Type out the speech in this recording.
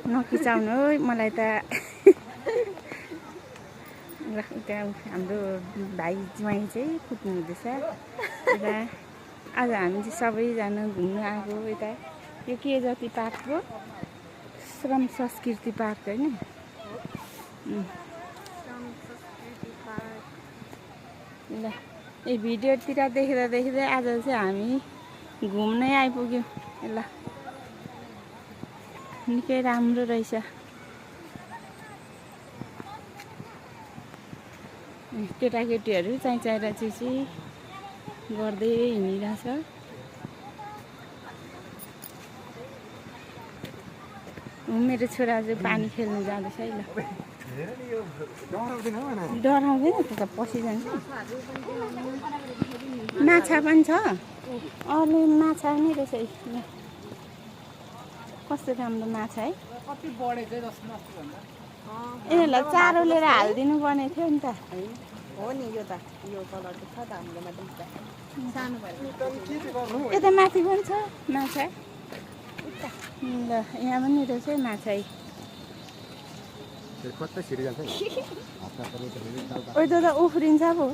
नखिचाउनु है मलाई त उता हाम्रो भाइ ज्वाइँ चाहिँ कुद्नु हुँदैछ यता। आज हामी चाहिँ सबैजना घुम्नु आएको यता। यो के जति पार्कको श्रम संस्कृति पार्क होइन। ल यो भिडियोतिर देख्दा देख्दै आज चाहिँ हामी घुम्नै आइपुग्यौँ। ल निकै राम्रो रहेछ। केटाकेटीहरू चाहिँचाहिँ चिची गर्दै हिँडिरहेछ। मेरो छोरा चाहिँ पानी खेल्नु जाँदैछ है। ल डराउँदैन त पसिजान्छ। माछा पनि छ। अरू माछा नै रहेछ। कस्तो राम्रो माछा है। यिनीहरूलाई चारो लिएर हालिदिनु पर्ने थियो नि त। हो नि यो त यो कलर छ त हाम्रोमा दुईटा सानो भयो। यता माथि पनि छ माछा। ल यहाँ पनि रहेछ माछा। ओइ त उफ्रिन्छ पो।